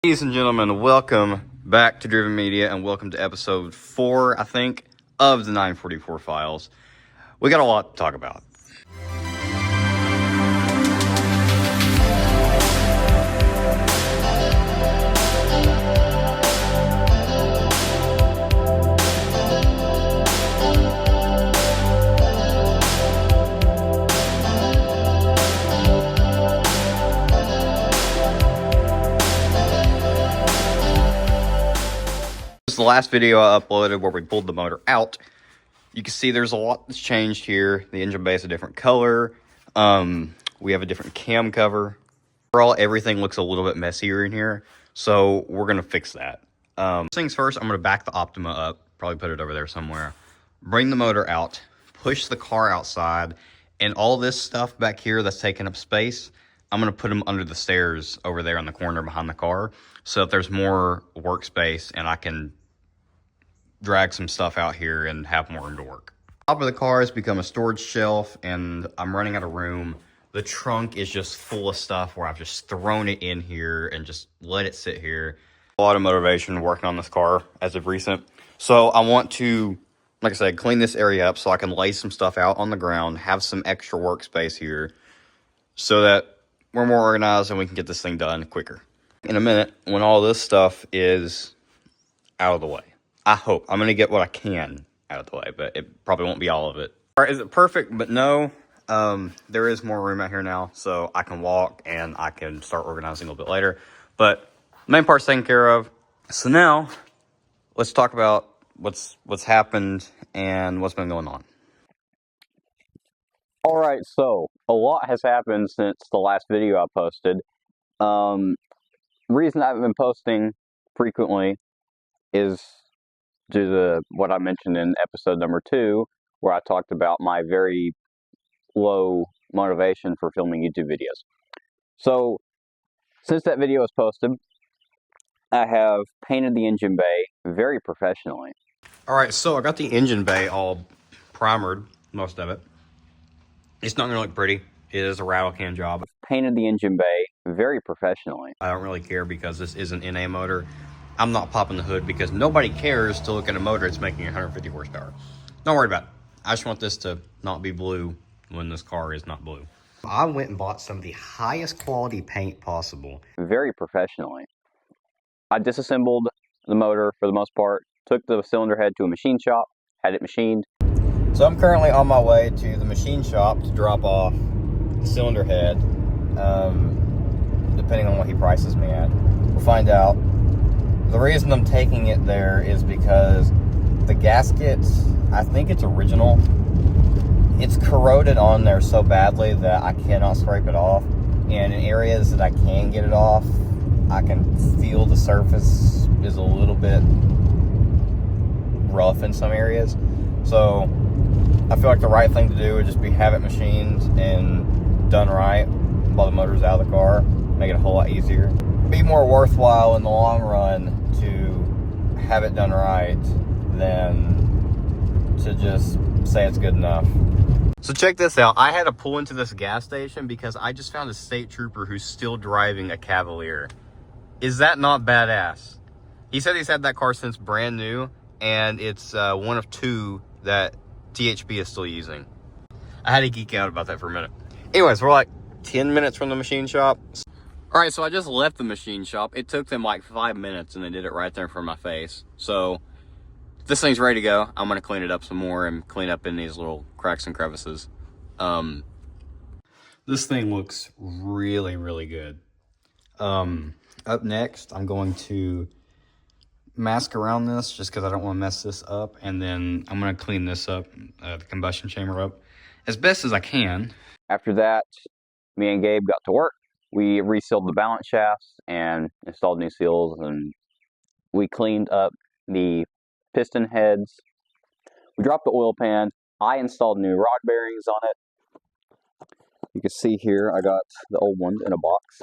Ladies and gentlemen, welcome back to Driven Media and welcome to episode 4, I think, of the 944 files. We got a lot to talk about. The last video I uploaded where we pulled the motor out, you can see there's a lot that's changed here. The engine bay is a different color. We have a different cam cover. Overall, everything looks a little bit messier in here, so we're going to fix that. First things first, I'm going to back the Optima up, probably put it over there somewhere, bring the motor out, push the car outside, and all this stuff back here that's taking up space, I'm going to put them under the stairs over there in the corner behind the car, so that there's more workspace and I can drag some stuff out here and have more room to work. Top of the car has become a storage shelf and I'm running out of room. The trunk is just full of stuff where I've just thrown it in here and just let it sit here. A lot of motivation working on this car as of recent. So I want to, like I said, clean this area up so I can lay some stuff out on the ground, have some extra workspace here so that we're more organized and we can get this thing done quicker. In a minute, when all this stuff is out of the way, I hope. I'm going to get what I can out of the way, but it probably won't be all of it. All right, is it perfect? But no, there is more room out here now, so I can walk and I can start organizing a little bit later. But main part's taken care of. So now, let's talk about what's happened and what's been going on. All right, so a lot has happened since the last video I posted. Reason I haven't been posting frequently is due to what I mentioned in episode number 2, where I talked about my very low motivation for filming YouTube videos. So, since that video was posted, I have painted the engine bay very professionally. Alright, so I got the engine bay all primered, most of it. It's not going to look pretty. It is a rattle can job. Painted the engine bay very professionally. I don't really care because this is an NA motor. I'm not popping the hood because nobody cares to look at a motor that's making 150 horsepower. Don't worry about it. I just want this to not be blue when this car is not blue. I went and bought some of the highest quality paint possible. Very professionally. I disassembled the motor for the most part, took the cylinder head to a machine shop, had it machined. So I'm currently on my way to the machine shop to drop off the cylinder head, depending on what he prices me at. We'll find out. The reason I'm taking it there is because the gasket, I think it's original. It's corroded on there so badly that I cannot scrape it off. And in areas that I can get it off, I can feel the surface is a little bit rough in some areas. So I feel like the right thing to do would just be have it machined and done right while the motor's out of the car. Make it a whole lot easier. Be more worthwhile in the long run to have it done right than to just say it's good enough. So check this out. I had to pull into this gas station because I just found a state trooper who's still driving a Cavalier. Is that not badass? He said he's had that car since brand new, and it's one of 2 that THP is still using. I had to geek out about that for a minute. Anyways, we're like 10 minutes from the machine shop. All right, so I just left the machine shop. It took them like 5 minutes, and they did it right there in front of my face. So this thing's ready to go. I'm going to clean it up some more and clean up in these little cracks and crevices. This thing looks really, really good. Up next, I'm going to mask around this just because I don't want to mess this up. And then I'm going to clean this up, the combustion chamber up, as best as I can. After that, me and Gabe got to work. We resealed the balance shafts and installed new seals, and we cleaned up the piston heads. We dropped the oil pan. I installed new rod bearings on it. You can see here I got the old ones in a box.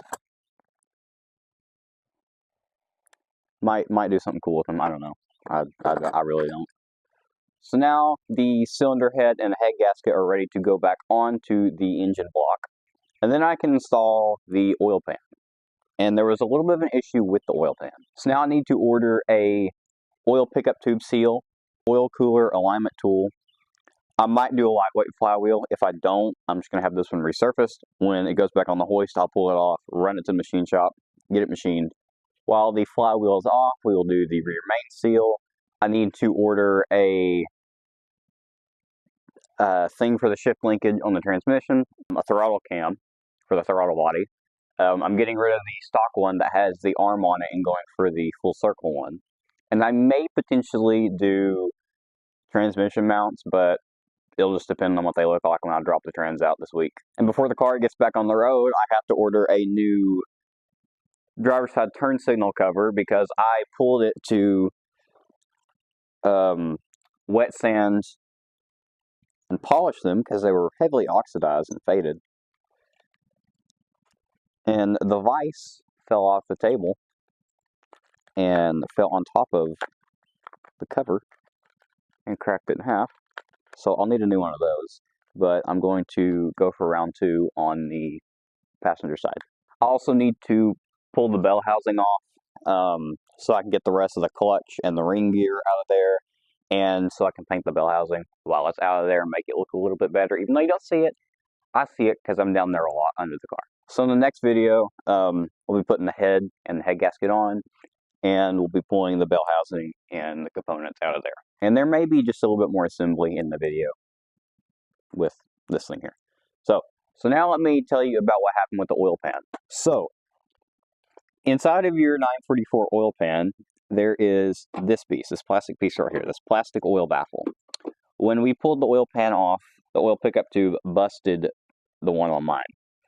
Might do something cool with them. I don't know. I really don't. So now the cylinder head and the head gasket are ready to go back onto the engine block. And then I can install the oil pan. and there was a little bit of an issue with the oil pan. So now I need to order a oil pickup tube seal, oil cooler alignment tool. I might do a lightweight flywheel. If I don't, I'm just going to have this one resurfaced. When it goes back on the hoist, I'll pull it off, run it to the machine shop, get it machined. While the flywheel is off, we will do the rear main seal. I need to order a thing for the shift linkage on the transmission, a throttle cam for the throttle body. I'm getting rid of the stock one that has the arm on it and going for the full circle one. And I may potentially do transmission mounts, but it'll just depend on what they look like when I drop the trans out this week. And before the car gets back on the road, I have to order a new driver's side turn signal cover because I pulled it to wet sand and polished them because they were heavily oxidized and faded. And the vise fell off the table and fell on top of the cover and cracked it in half. So I'll need a new one of those, but I'm going to go for round 2 on the passenger side. I also need to pull the bell housing off so I can get the rest of the clutch and the ring gear out of there, and so I can paint the bell housing while it's out of there and make it look a little bit better. Even though you don't see it, I see it because I'm down there a lot under the car. So in the next video, we'll be putting the head and the head gasket on, and we'll be pulling the bell housing and the components out of there. And there may be just a little bit more assembly in the video with this thing here. So now let me tell you about what happened with the oil pan. So inside of your 944 oil pan, there is this piece, this plastic piece right here, this plastic oil baffle. When we pulled the oil pan off, the oil pickup tube busted the one on mine.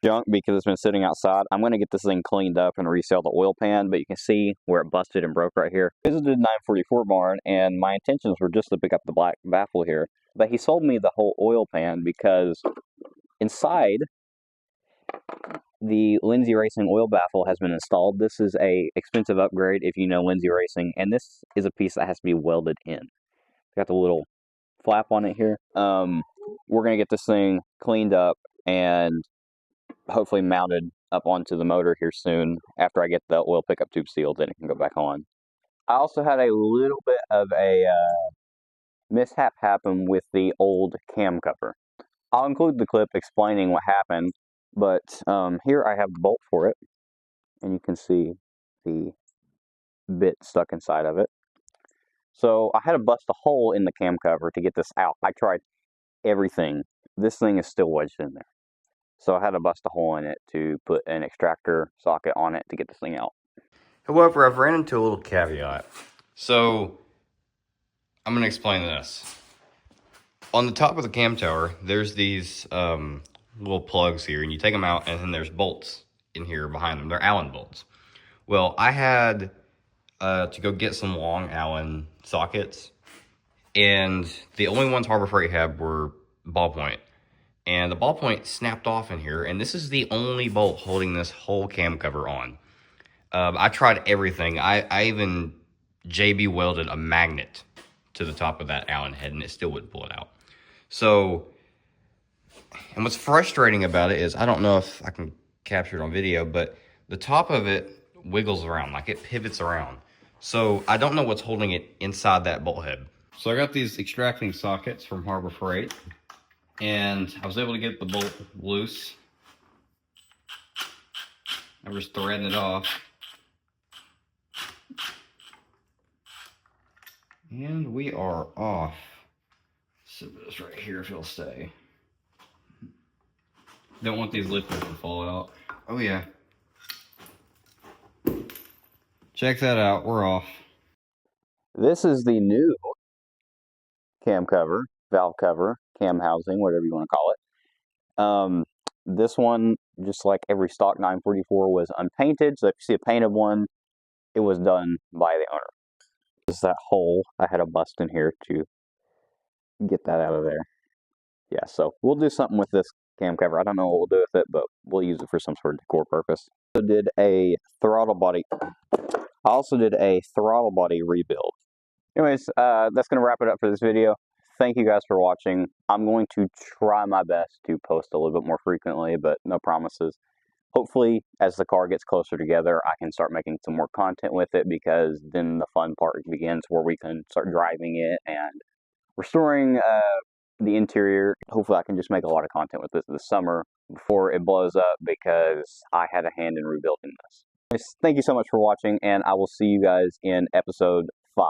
Junk because it's been sitting outside. I'm going to get this thing cleaned up and resell the oil pan, but you can see where it busted and broke right here. I visited 944 barn, and my intentions were just to pick up the black baffle here, but he sold me the whole oil pan because inside the Lindsay Racing oil baffle has been installed. This is a expensive upgrade if you know Lindsay Racing, and this is a piece that has to be welded in. Got the little flap on it here. We're going to get this thing cleaned up and hopefully mounted up onto the motor here soon after I get the oil pickup tube sealed, then it can go back on. I also had a little bit of a mishap happen with the old cam cover. I'll include the clip explaining what happened, but here I have the bolt for it, and you can see the bit stuck inside of it. So I had to bust a hole in the cam cover to get this out. I tried everything. This thing is still wedged in there. So I had to bust a hole in it to put an extractor socket on it to get this thing out. However, I've ran into a little caveat. So I'm going to explain this. On the top of the cam tower, there's these little plugs here, and you take them out, and then there's bolts in here behind them. They're Allen bolts. Well, I had to go get some long Allen sockets, and the only ones Harbor Freight had were ballpoint. And the ballpoint snapped off in here, and this is the only bolt holding this whole cam cover on. I tried everything. I even JB welded a magnet to the top of that Allen head, and it still wouldn't pull it out. So, and what's frustrating about it is, I don't know if I can capture it on video, but the top of it wiggles around, like it pivots around. So I don't know what's holding it inside that bolt head. So I got these extracting sockets from Harbor Freight, and I was able to get the bolt loose. I was threading it off. And we are off. So this right here if it'll stay. Don't want these lifters to fall out. Oh yeah. Check that out, we're off. This is the new cam cover, valve cover, cam housing, whatever you want to call it. This one, just like every stock 944, was unpainted. So if you see a painted one, it was done by the owner. This is that hole I had a bust in here to get that out of there. Yeah, so we'll do something with this cam cover. I don't know what we'll do with it, but we'll use it for some sort of decor purpose. I also did a throttle body rebuild. Anyways, that's going to wrap it up for this video. Thank you guys for watching. I'm going to try my best to post a little bit more frequently, but no promises. hopefully, as the car gets closer together, I can start making some more content with it, because then the fun part begins where we can start driving it and restoring the interior. Hopefully, I can just make a lot of content with this summer before it blows up, because I had a hand in rebuilding this. Thank you so much for watching, and I will see you guys in episode 5.